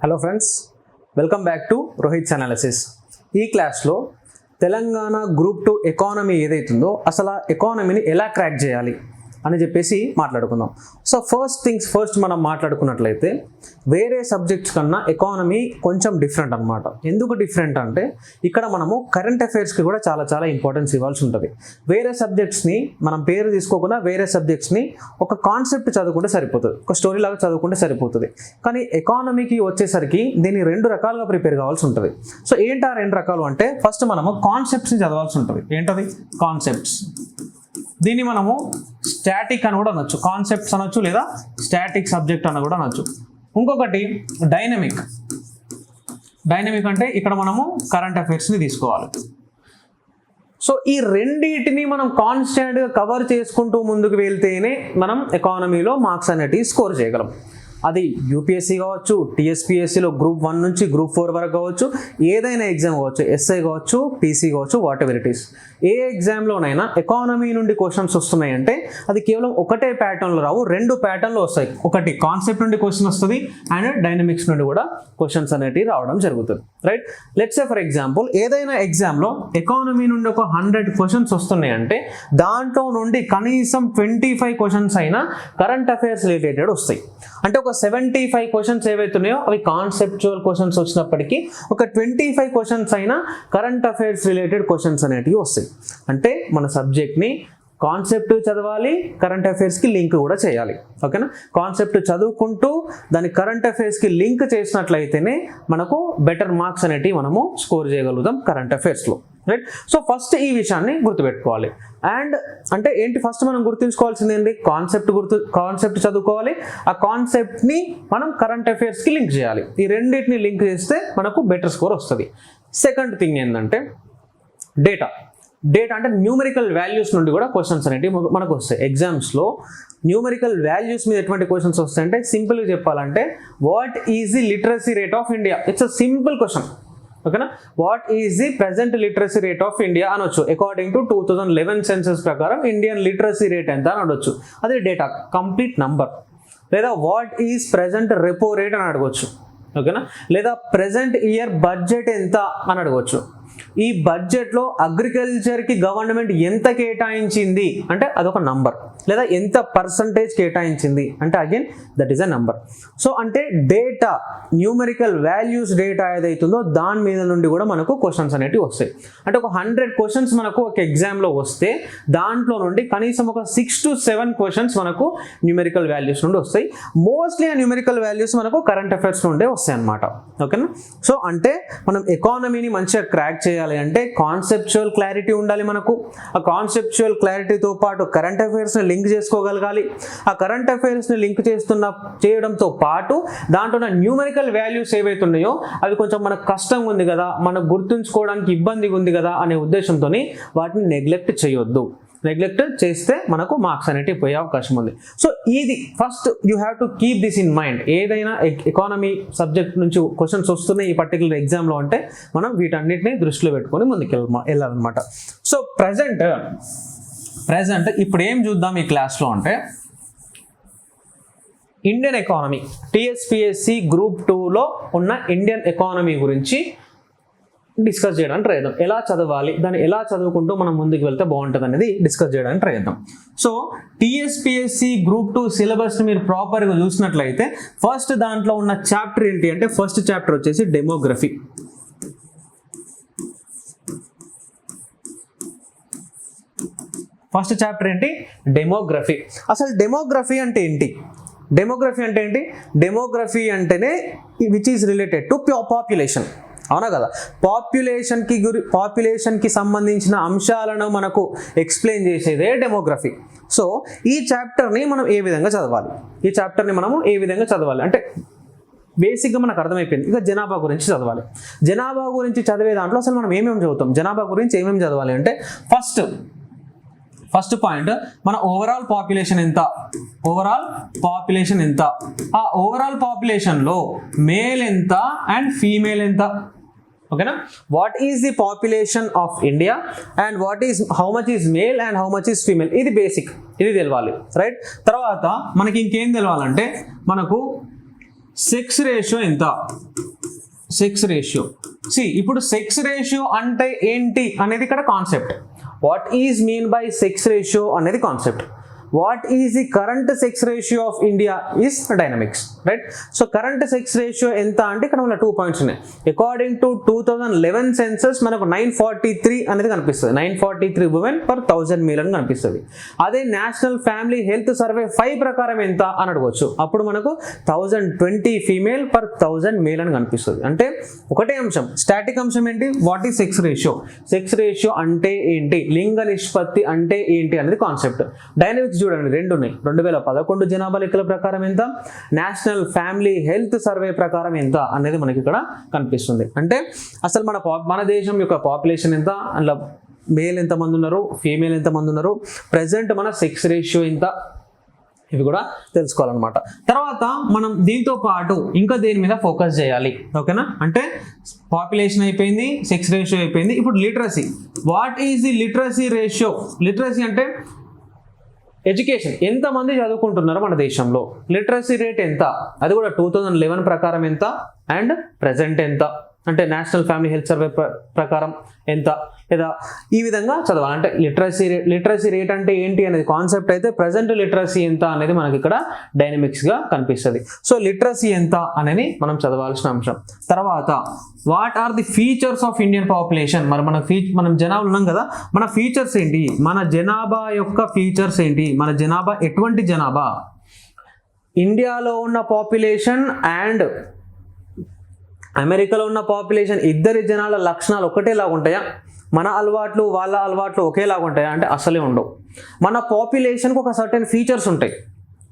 Hello friends, welcome back to Rohit's analysis. ఈ క్లాస్లో Telangana group 2 economy ఏదైతుందో అసలు ఆ ఎకానమీని ఎలా క్రాక్ చేయాలి అని చెప్పేసి మాట్లాడుకుందాం. సో ఫస్ట్ మనం మాట్లాడుకున్నట్లయితే వేరే సబ్జెక్ట్స్ కన్నా ఎకానమీ కొంచెం డిఫరెంట్ అనమాట. ఎందుకు డిఫరెంట్ అంటే ఇక్కడ మనము కరెంట్ అఫైర్స్కి కూడా చాలా ఇంపార్టెన్స్ ఇవ్వాల్సి ఉంటుంది. వేరే సబ్జెక్ట్స్ని మనం పేరు తీసుకోకుండా వేరే సబ్జెక్ట్స్ని ఒక కాన్సెప్ట్ చదువుకుంటే సరిపోతుంది, ఒక స్టోరీ లాగా చదువుకుంటే సరిపోతుంది. కానీ ఎకానమీకి వచ్చేసరికి దీన్ని 2 రకాలుగా ప్రిపేర్ కావాల్సి ఉంటుంది. సో ఏంటి ఆ 2 రకాలు అంటే, ఫస్ట్ మనము కాన్సెప్ట్స్ని చదవాల్సి ఉంటుంది. ఏంటది? కాన్సెప్ట్స్. దీన్ని మనము స్టాటిక్ అని కూడా అనొచ్చు, కాన్సెప్ట్స్ అనొచ్చు, లేదా స్టాటిక్ సబ్జెక్ట్ అని కూడా అనొచ్చు. ఇంకొకటి డైనమిక్. డైనమిక్ అంటే ఇక్కడ మనము కరెంట్ అఫైర్స్ని తీసుకోవాలి. సో ఈ రెండింటిని మనం కాన్స్టెంట్గా కవర్ చేసుకుంటూ ముందుకు వెళ్తేనే మనం ఎకానమీలో మార్క్స్ అనేటివి స్కోర్ చేయగలం. అది యూపీఎస్సీ కావచ్చు, టీఎస్పీఎస్సీలో గ్రూప్ 1 నుంచి గ్రూప్ 4 వరకు కావచ్చు, ఏదైనా ఎగ్జామ్ కావచ్చు, ఎస్ఐ కావచ్చు, పీసీ కావచ్చు, వాట్ ఎవర్ ఇట్ ఈస్. ఏ ఎగ్జామ్లోనైనా ఎకానమీ నుండి క్వశ్చన్స్ వస్తున్నాయంటే అది కేవలం ఒకటే ప్యాటర్న్లో రావు, 2 ప్యాటర్న్లో వస్తాయి. ఒకటి కాన్సెప్ట్ నుండి క్వశ్చన్ వస్తుంది అండ్ డైనమిక్స్ నుండి కూడా క్వశ్చన్స్ అనేటివి రావడం జరుగుతుంది. Right, let's say for example ఏదైనా ఎగ్జామ్లో ఎకానమీ నుండి ఒక 100 క్వశ్చన్స్ వస్తున్నాయంటే దాంట్లో నుండి కనీసం 25 క్వశ్చన్స్ అయినా కరెంట్ అఫైర్స్ రిలేటెడ్ వస్తాయి. అంటే ఒక 75 క్వశ్చన్స్ ఏవైతున్నాయో అవి కాన్సెప్చువల్ క్వశ్చన్స్ వచ్చినప్పటికీ ఒక 25 క్వశ్చన్స్ అయినా కరెంట్ అఫైర్స్ రిలేటెడ్ క్వశ్చన్స్ అనేటివి వస్తాయి. అంటే మన సబ్జెక్ట్ని కాన్సెప్ట్ చదవాలి, కరెంట్ అఫైర్స్కి లింక్ కూడా చేయాలి. ఓకేనా? కాన్సెప్ట్ చదువుకుంటూ దాని కరెంట్ అఫైర్స్కి లింక్ చేసినట్లయితేనే మనకు బెటర్ మార్క్స్ అనేటివి మనము స్కోర్ చేయగలుగుతాం కరెంట్ అఫైర్స్లో. రైట్, సో ఫస్ట్ ఈ విషయాన్ని గుర్తుపెట్టుకోవాలి. అండ్ అంటే ఏంటి, ఫస్ట్ మనం గుర్తుంచుకోవాల్సింది ఏంటి? కాన్సెప్ట్ చదువుకోవాలి, ఆ కాన్సెప్ట్ని మనం కరెంట్ అఫైర్స్కి లింక్ చేయాలి. ఈ రెండింటిని లింక్ చేస్తే మనకు బెటర్ స్కోర్ వస్తుంది. సెకండ్ థింగ్ ఏంటంటే డేటా అంటే న్యూమరికల్ వాల్యూస్ నుండి కూడా క్వశ్చన్స్ అనేటివి మనకు వస్తాయి. ఎగ్జామ్స్లో న్యూమరికల్ వాల్యూస్ మీద ఎటువంటి క్వశ్చన్స్ వస్తాయంటే, సింపుల్గా చెప్పాలంటే what is the literacy rate of India? It's a simple question. ఓకేనా? What is the present literacy rate of India అనొచ్చు. అకార్డింగ్ టు 2011 సెన్సస్ ప్రకారం ఇండియన్ లిటరసీ రేట్ ఎంత అని అడగచ్చు. అది డేటా, కంప్లీట్ నంబర్. లేదా what is present repo rate అని అడగవచ్చు. ఓకేనా? లేదా ప్రెసెంట్ ఇయర్ బడ్జెట్ ఎంత అని అడగవచ్చు. ఈ బడ్జెట్లో అగ్రికల్చర్కి గవర్నమెంట్ ఎంత కేటాయించింది అంటే అదొక నంబర్. లేదా ఎంత పర్సంటేజ్ కేటాయించింది అంటే again that is a number. So అంటే డేటా, న్యూమరికల్ వాల్యూస్ డేటా ఏదైతుందో దాని మీద నుండి కూడా మనకు క్వశ్చన్స్ అనేటివి వస్తాయి. అంటే ఒక 100 క్వశ్చన్స్ మనకు ఒక ఎగ్జామ్లో వస్తే దాంట్లో నుండి కనీసం ఒక 6 to 7 క్వశ్చన్స్ మనకు న్యూమరికల్ వాల్యూస్ నుండి వస్తాయి. మోస్ట్లీ ఆ న్యూమరికల్ వాల్యూస్ మనకు కరెంట్ అఫైర్స్ నుండే వస్తాయి అన్నమాట. ఓకేనా? సో అంటే మనం ఎకానమీని మంచిగా క్రాక్ చేయాలి అంటే కాన్సెప్చువల్ క్లారిటీ ఉండాలి మనకు. ఆ కాన్సెప్చువల్ క్లారిటీతో పాటు కరెంట్ అఫైర్స్ని లింక్ చేసుకోగలగాలి. ఆ కరెంట్ అఫైర్స్ని లింక్ చేయడంతో పాటు దాంట్లో ఉన్న న్యూమరికల్ వాల్యూస్ ఏవైతే ఉన్నాయో అవి కొంచెం మనకు కష్టంగా ఉంది కదా, మనకు గుర్తుంచుకోవడానికి ఇబ్బందిగా ఉంది కదా అనే ఉద్దేశంతో వాటిని నెగ్లెక్ట్ చేయొద్దు. నెగ్లెక్ట్ చేస్తే మనకు మార్క్స్ అనేటివి పోయే అవకాశం ఉంది. సో ఇది first you have to keep this in mind. ఏదైనా ఎకానమీ సబ్జెక్ట్ నుంచి క్వశ్చన్స్ వస్తున్నాయి ఈ పర్టికులర్ ఎగ్జామ్లో అంటే మనం వీటన్నిటిని దృష్టిలో పెట్టుకొని ముందుకు వెళ్ళాలన్నమాట. సో ప్రజెంట్ ఇప్పుడు ఏం చూద్దాం ఈ క్లాస్లో అంటే ఇండియన్ ఎకానమీ, టీఎస్పీఎస్సీ గ్రూప్ 2లో ఉన్న ఇండియన్ ఎకానమీ గురించి డిస్కస్ చేయడానికి ట్రై చేద్దాం. ఎలా చదవాలి, దాన్ని ఎలా చదువుకుంటూ మనం ముందుకు వెళ్తే బాగుంటుంది అనేది డిస్కస్ చేయడానికి ట్రై చేద్దాం. సో టీఎస్పీఎస్సీ గ్రూప్ 2 సిలబస్ని మీరు ప్రాపర్గా చూసినట్లయితే ఫస్ట్ దాంట్లో ఉన్న చాప్టర్ ఏంటి అంటే ఫస్ట్ చాప్టర్ వచ్చేసి డెమోగ్రఫీ. ఫస్ట్ చాప్టర్ ఏంటి? డెమోగ్రఫీ. అసలు డెమోగ్రఫీ అంటే ఏంటి? డెమోగ్రఫీ అంటేనే which is related to population. అవునా కదా? పాపులేషన్కి సంబంధించిన అంశాలను మనకు ఎక్స్ప్లెయిన్ చేసేదే డెమోగ్రఫీ. సో ఈ చాప్టర్ని మనం ఏ విధంగా చదవాలి అంటే బేసిక్గా మనకు అర్థమైపోయింది. ఇక జనాభా గురించి చదవాలి. జనాభా గురించి చదివే దాంట్లో అసలు మనం ఏమేమి చదువుతాం, జనాభా గురించి ఏమేమి చదవాలి అంటే ఫస్ట్ పాయింట్ మన ఓవరాల్ పాపులేషన్ ఎంత, ఆ ఓవరాల్ పాపులేషన్లో మేల్ ఎంత అండ్ ఫీమేల్ ఎంత. ఓకేనా? What is the population of India and how much is male and how much is female. ఇది బేసిక్, ఇది తెలవాలి. రైట్, తర్వాత మనకి ఇంకేం తెలవాలంటే మనకు సెక్స్ రేషియో ఎంత, సెక్స్ రేషియో. ఇప్పుడు సెక్స్ రేషియో అంటే ఏంటి అనేది ఇక్కడ concept. What is mean by sex ratio అనేది concept. What is the current sex ratio of India is dynamics, right? So current sex ratio ఎంత అంటే ఇక్కడ మన 2 పాయింట్స్ ఉన్నాయి. అకార్డింగ్ టు 2011 సెన్సస్ మనకు 943 అనేది కనిపిస్తుంది. 943 ఉమెన్ పర్ 1000 మేల్ అని కనిపిస్తుంది. అదే నేషనల్ ఫ్యామిలీ హెల్త్ సర్వే 5 ప్రకారం ఎంత అని అడగవచ్చు. అప్పుడు మనకు 1020 ఫీమేల్ పర్ 1000 మేల్ అని కనిపిస్తుంది. అంటే ఒకటే అంశం, స్టాటిక్ అంశం ఏంటి? What is sex ratio? Sex ratio అంటే ఏంటి, లింగ నిష్పత్తి అంటే ఏంటి అనేది కాన్సెప్ట్. డైనమిక్స్ చూడండి, 2 ఉన్నాయి. 2011 జనాభా లెక్కల ప్రకారం ఎంత, నేషనల్ ఫ్యామిలీ హెల్త్ సర్వే ప్రకారం ఎంత అనేది మనకి ఇక్కడ కనిపిస్తుంది. అంటే అసలు మన దేశం యొక్క పాపులేషన్ ఎంత, అందులో మేల్ ఎంతమంది ఉన్నారు, ఫీమేల్ ఎంతమంది ఉన్నారు, ప్రజెంట్ మన సెక్స్ రేషియో ఎంత, ఇవి కూడా తెలుసుకోవాలన్నమాట. తర్వాత మనం దీంతో పాటు ఇంకా దేని మీద ఫోకస్ చేయాలి, ఓకేనా? అంటే పాపులేషన్ అయిపోయింది, సెక్స్ రేషియో అయిపోయింది. ఇప్పుడు literacy. What is the literacy ratio? Literacy అంటే ఎడ్యుకేషన్, ఎంతమంది చదువుకుంటున్నారు మన దేశంలో, లిటరసీ రేట్ ఎంత, అది కూడా 2011 ప్రకారం ఎంత అండ్ ప్రజెంట్ ఎంత, అంటే నేషనల్ ఫ్యామిలీ హెల్త్ సర్వే ప్రకారం ఎంత, లేదా ఈ విధంగా చదవాలి. అంటే లిటరసీ రేట్ అంటే ఏంటి అనేది కాన్సెప్ట్ అయితే, ప్రజెంట్ లిటరసీ ఎంత అనేది మనకి ఇక్కడ డైనమిక్స్గా కనిపిస్తుంది. సో లిటరసీ ఎంత అనేది మనం చదవాల్సిన అంశం. తర్వాత what are the features of Indian population? మరి మనం జనాభా ఉన్నాం కదా, మన ఫీచర్స్ ఏంటి, మన జనాభా యొక్క ఫీచర్స్ ఏంటి, మన జనాభా ఎటువంటి జనాభా, ఇండియాలో ఉన్న పాపులేషన్ అండ్ అమెరికాలో ఉన్న పాపులేషన్ ఇద్దరి జనాల లక్షణాలు ఒకటేలాగా ఉంటాయా? మన అలవాట్లు వాళ్ళ అలవాట్లు ఒకేలాగా ఉంటాయా అంటే అసలే ఉండవు. మన పాపులేషన్కి ఒక సర్టెన్ ఫీచర్స్ ఉంటాయి,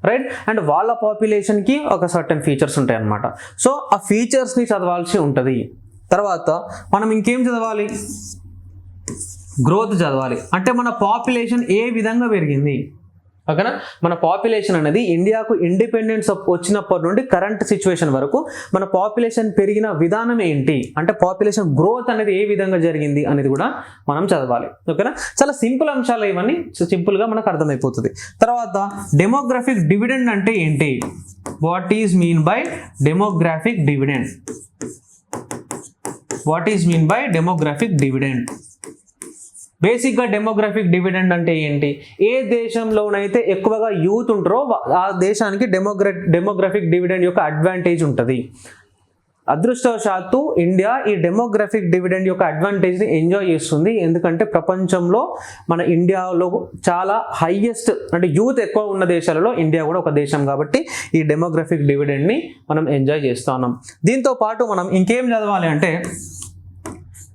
రైట్? అండ్ వాళ్ళ పాపులేషన్కి ఒక సర్టెన్ ఫీచర్స్ ఉంటాయి అన్నమాట. సో ఆ ఫీచర్స్ని చదవాల్సి ఉంటుంది. తర్వాత మనం ఇంకేం చదవాలి? గ్రోత్ చదవాలి. అంటే మన పాపులేషన్ ఏ విధంగా పెరిగింది, ఓకేనా? మన పాపులేషన్ అనేది ఇండియాకు ఇండిపెండెన్స్ వచ్చినప్పటి నుండి కరెంట్ సిచ్యువేషన్ వరకు మన పాపులేషన్ పెరిగిన విధానం ఏంటి, అంటే పాపులేషన్ గ్రోత్ అనేది ఏ విధంగా జరిగింది అనేది కూడా మనం చదవాలి, ఓకేనా? చాలా సింపుల్ అంశాలు ఇవన్నీ, సింపుల్గా మనకు అర్థమైపోతుంది. తర్వాత డెమోగ్రఫిక్ డివిడెండ్ అంటే ఏంటి? What is mean by demographic dividend? What is mean by demographic dividend? బేసిక్గా డెమోగ్రఫిక్ డివిడెండ్ అంటే ఏంటి? ఏ దేశంలోనైతే ఎక్కువగా యూత్ ఉంటారో ఆ దేశానికి డెమోగ్రఫిక్ డివిడెండ్ యొక్క అడ్వాంటేజ్ ఉంటుంది. అదృష్టవశాత్తు ఇండియా ఈ డెమోగ్రఫిక్ డివిడెండ్ యొక్క అడ్వాంటేజ్ని ఎంజాయ్ చేస్తుంది. ఎందుకంటే ప్రపంచంలో మన ఇండియాలో చాలా హైయెస్ట్, అంటే యూత్ ఎక్కువ ఉన్న దేశాలలో ఇండియా కూడా ఒక దేశం కాబట్టి ఈ డెమోగ్రఫిక్ డివిడెండ్ని మనం ఎంజాయ్ చేస్తూ ఉన్నాం. దీంతో పాటు మనం ఇంకేం చదవాలి అంటే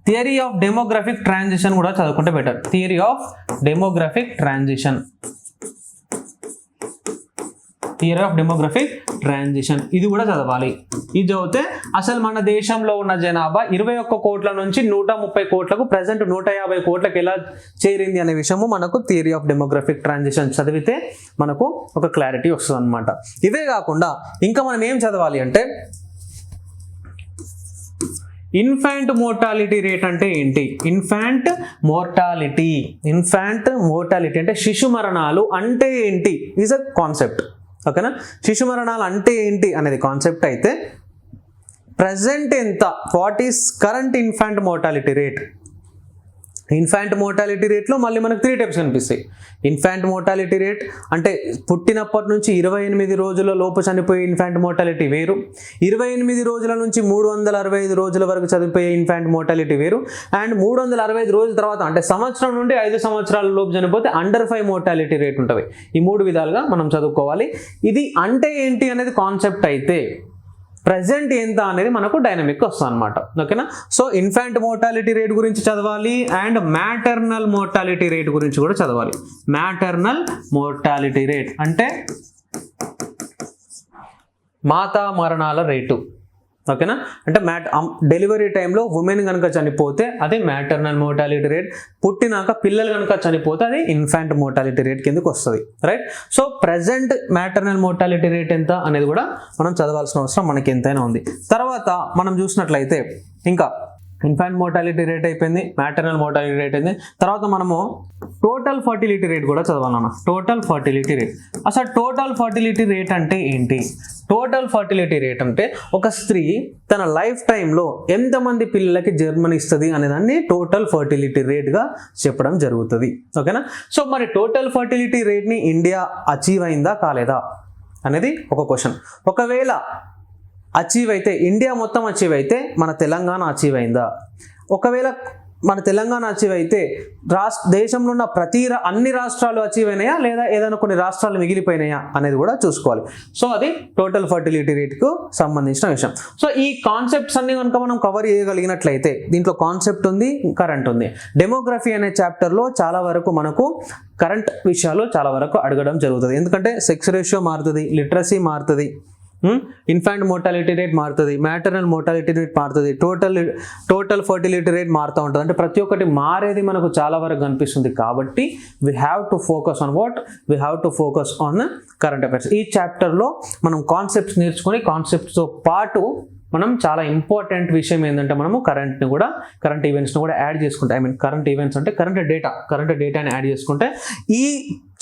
థియరీ ఆఫ్ డెమోగ్రఫిక్ ట్రాన్సిషన్ కూడా చదువుకుంటే better. Theory of demographic transition, theory of demographic transition ఇది కూడా చదవాలి. ఇది చదివితే అసలు మన దేశంలో ఉన్న జనాభా 21 కోట్ల నుంచి 130 కోట్లకు, ప్రజెంట్ 150 కోట్లకు ఎలా చేరింది అనే విషయము మనకు థియరీ ఆఫ్ డెమోగ్రఫిక్ ట్రాన్సిషన్ చదివితే మనకు ఒక క్లారిటీ వస్తుంది అనమాట. ఇవే కాకుండా ఇంకా మనం ఏం చదవాలి అంటే ఇన్ఫాంట్ మోర్టాలిటీ రేట్ అంటే ఏంటి? ఇన్ఫాంట్ మోర్టాలిటీ అంటే శిశు మరణాలు అంటే ఏంటి ఈజ్ అ కాన్సెప్ట్, ఓకేనా? శిశు మరణాలు అంటే ఏంటి అనేది కాన్సెప్ట్ అయితే ప్రజెంట్ ఎంత, what is current infant mortality rate? Infant mortality రేట్లో మళ్ళీ మనకు 3 టైప్స్ కనిపిస్తాయి. ఇన్ఫాంట్ మోర్టాలిటీ రేట్ అంటే పుట్టినప్పటి నుంచి 28 రోజుల లోపు చనిపోయే ఇన్ఫాంట్ మోర్టాలిటీ వేరు, 28 రోజుల నుంచి 365 రోజుల వరకు చనిపోయే ఇన్ఫాంట్ మోర్టాలిటీ వేరు, అండ్ 365 రోజుల తర్వాత అంటే సంవత్సరం నుండి 5 సంవత్సరాల లోపు చనిపోతే అండర్ 5 మోర్టాలిటీ రేట్ ఉంటుంది. ఈ 3 విధాలుగా మనం చదువుకోవాలి. ఇది అంటే ఏంటి అనేది కాన్సెప్ట్ అయితే ప్రజెంట్ ఎంత అనేది మనకు డైనమిక్ వస్తుంది అనమాట, ఓకేనా? సో ఇన్ఫాంట్ మోర్టాలిటీ రేట్ గురించి చదవాలి అండ్ మ్యాటర్నల్ మోర్టాలిటీ రేట్ గురించి కూడా చదవాలి. మ్యాటర్నల్ మోర్టాలిటీ రేట్ అంటే మాతా మరణాల రేటు, ఓకేనా? అంటే డెలివరీ టైంలో ఉమెన్ కనుక చనిపోతే అది మ్యాటర్నల్ మోర్టాలిటీ రేట్, పుట్టినాక పిల్లలు కనుక చనిపోతే అది ఇన్ఫాంట్ మోర్టాలిటీ రేట్ కిందకి వస్తుంది, right? So present maternal mortality rate ఎంత అనేది కూడా మనం చదవాల్సిన అవసరం మనకి ఎంతైనా ఉంది. తర్వాత మనం చూసినట్లయితే ఇంకా ఇన్ఫాంట్ మోర్టాలిటీ రేట్ అయిపోయింది, మ్యాటర్నల్ మోర్టాలిటీ రేట్ అయింది. తర్వాత మనము టోటల్ ఫర్టిలిటీ రేట్ కూడా చదవాలన్న. టోటల్ ఫర్టిలిటీ రేట్, అసలు టోటల్ ఫర్టిలిటీ రేట్ అంటే ఏంటి? టోటల్ ఫర్టిలిటీ రేట్ అంటే ఒక స్త్రీ తన లైఫ్ టైంలో ఎంతమంది పిల్లలకి జన్మనిస్తుంది అనేదాన్ని టోటల్ ఫర్టిలిటీ రేట్గా చెప్పడం జరుగుతుంది. ఓకేనా? సో మరి టోటల్ ఫర్టిలిటీ రేట్ని ఇండియా అచీవ్ అయిందా కాలేదా అనేది ఒక క్వశ్చన్. ఒకవేళ అచీవ్ అయితే, ఇండియా మొత్తం అచీవ్ అయితే మన తెలంగాణ అచీవ్ అయిందా? ఒకవేళ మన తెలంగాణ అచీవ్ అయితే దేశంలో ఉన్న అన్ని రాష్ట్రాలు అచీవ్ అయినాయా లేదా ఏదైనా కొన్ని రాష్ట్రాలు మిగిలిపోయినాయా అనేది కూడా చూసుకోవాలి. సో అది టోటల్ ఫర్టిలిటీ రేట్కు సంబంధించిన విషయం. సో ఈ కాన్సెప్ట్స్ అన్ని కనుక మనం కవర్ చేయగలిగినట్లయితే, దీంట్లో కాన్సెప్ట్ ఉంది, కరెంట్ ఉంది. డెమోగ్రఫీ అనే చాప్టర్లో చాలా వరకు మనకు కరెంట్ విషయాలు చాలా వరకు అడగడం జరుగుతుంది. ఎందుకంటే సెక్స్ రేషియో మారుతుంది, లిటరసీ మారుతుంది, ఇన్ఫాంట్ మోర్టాలిటీ రేట్ మారుతుంది, మ్యాటర్నల్ మోర్టాలిటీ రేట్ మారుతుంది, టోటల్ ఫర్టిలిటీ రేట్ మారుతూ ఉంటుంది. అంటే ప్రతి ఒక్కటి మారేది మనకు చాలా వరకు కనిపిస్తుంది. కాబట్టి we have to focus on current affairs. ఈ చాప్టర్లో మనం కాన్సెప్ట్స్ నేర్చుకొని, కాన్సెప్ట్స్తో పాటు మనం చాలా ఇంపార్టెంట్ విషయం ఏంటంటే మనము కరెంట్ ఈవెంట్స్ని కూడా యాడ్ చేసుకుంటే, కరెంట్ ఈవెంట్స్ అంటే కరెంట్ డేటాని యాడ్ చేసుకుంటే ఈ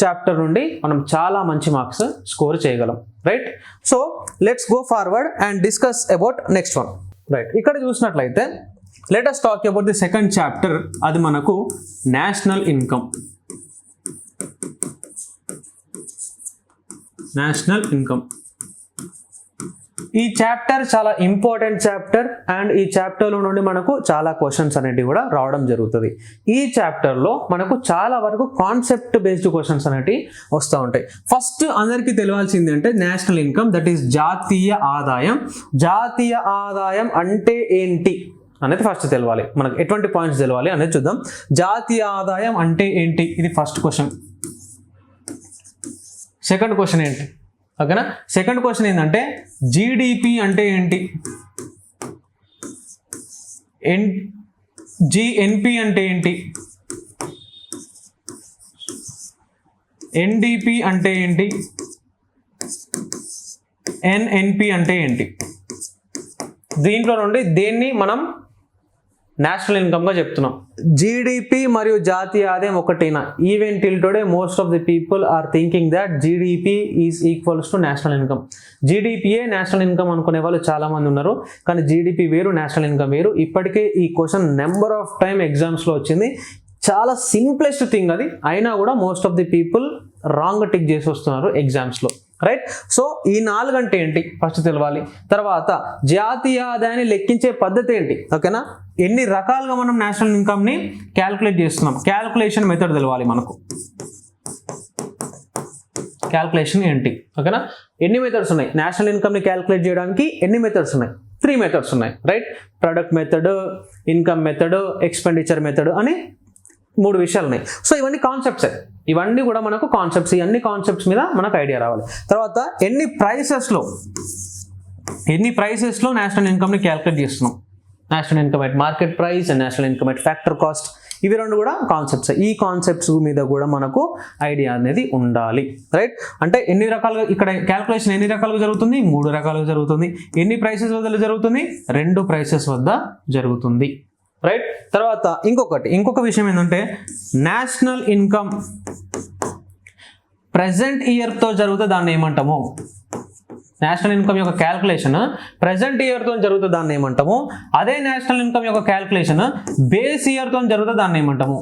చాప్టర్ నుండి మనం చాలా మంచి మార్క్స్ స్కోర్ చేయగలం. Right? So let's go forward and discuss about next one. Right, ఇక్కడ చూసినట్లయితే let us talk about the second chapter. అది మనకు నేషనల్ ఇన్కమ్. ఈ చాప్టర్ చాలా ఇంపార్టెంట్ చాప్టర్ అండ్ ఈ చాప్టర్లో నుండి మనకు చాలా క్వశ్చన్స్ అనేటివి కూడా రావడం జరుగుతుంది. ఈ చాప్టర్లో మనకు చాలా వరకు కాన్సెప్ట్ బేస్డ్ క్వశ్చన్స్ అనేటివి వస్తూ ఉంటాయి. ఫస్ట్ అందరికీ తెలియాల్సింది అంటే నేషనల్ ఇన్కమ్, దట్ ఈస్ జాతీయ ఆదాయం. జాతీయ ఆదాయం అంటే ఏంటి అనేది ఫస్ట్ తెలవాలి. మనకు ఎటువంటి పాయింట్స్ తెలవాలి అనేది చూద్దాం. జాతీయ ఆదాయం అంటే ఏంటి, ఇది ఫస్ట్ క్వశ్చన్. సెకండ్ క్వశ్చన్ ఏంటి? ఓకేనా? సెకండ్ క్వశ్చన్ ఏంటంటే జీడిపి అంటే ఏంటి, ఎన్పి అంటే ఏంటి, ఎన్డిపి అంటే ఏంటి, ఎన్ఎన్పి అంటే ఏంటి. దీంట్లో నుండి దేన్ని మనం నేషనల్ ఇన్కమ్గా చెప్తున్నాం. జీడిపి మరియు జాతీయ ఆదాయం ఒకటేనా? Even till today most of the people are thinking that GDP is equals to national income. జీడిపియే నేషనల్ ఇన్కమ్ అనుకునే వాళ్ళు చాలా మంది ఉన్నారు. కానీ జీడిపి వేరు, నేషనల్ ఇన్కమ్ వేరు. ఇప్పటికే ఈ క్వశ్చన్ నెంబర్ ఆఫ్ టైమ్ ఎగ్జామ్స్లో వచ్చింది. చాలా సింప్లెస్ట్ థింగ్ అది, అయినా కూడా most of the people wrong tick చేసి వస్తున్నారు ఎగ్జామ్స్లో. రైట్? సో ఈ 4 అంటే ఏంటి ఫస్ట్ తెలవాలి. తర్వాత జాతీయ ఆదాయాన్ని లెక్కించే పద్ధతి ఏంటి? ఓకేనా? ఎన్ని రకాలుగా మనం నేషనల్ ఇన్కమ్ని క్యాల్కులేట్ చేస్తున్నాం, క్యాల్కులేషన్ మెథడ్ తెలవాలి మనకు. క్యాల్కులేషన్ ఏంటి? ఓకేనా? ఎన్ని మెథడ్స్ ఉన్నాయి నేషనల్ ఇన్కమ్ని క్యాల్కులేట్ చేయడానికి? ఎన్ని మెథడ్స్ ఉన్నాయి? 3 మెథడ్స్ ఉన్నాయి. Right? Product method, income method, expenditure method అని 3 విషయాలు ఉన్నాయి. సో ఇవన్నీ కాన్సెప్ట్సే, ఇవన్నీ కూడా మనకు కాన్సెప్ట్స్. ఇవన్నీ కాన్సెప్ట్స్ మీద మనకు ఐడియా రావాలి. తర్వాత ఎన్ని ప్రైసెస్లో నేషనల్ ఇన్కమ్ని క్యాల్కులేట్ చేస్తున్నాం. National income at market price and national income at factor cost. ఇవి 2 కూడా కాన్సెప్ట్స్. ఈ కాన్సెప్ట్స్ మీద కూడా మనకు ఐడియా అనేది ఉండాలి. రైట్? అంటే ఎన్ని రకాలుగా ఇక్కడ క్యాల్కులేషన్ ఎన్ని రకాలుగా జరుగుతుంది? 3 రకాలుగా జరుగుతుంది. ఎన్ని ప్రైసెస్ వద్ద జరుగుతుంది? 2 ప్రైసెస్ వద్ద జరుగుతుంది. రైట్? తర్వాత ఇంకొక విషయం ఏంటంటే నేషనల్ ఇన్కమ్ ప్రెజెంట్ ఇయర్తో జరిగితే దాన్ని ఏమంటాము? నేషనల్ ఇన్కమ్ యొక్క క్యాల్కులేషన్ ప్రెజెంట్ ఇయర్తో జరిగితే దాన్ని ఏమంటాము? అదే నేషనల్ ఇన్కమ్ యొక్క క్యాల్కులేషన్ బేస్ ఇయర్తో జరిగితే దాన్ని ఏమంటాము?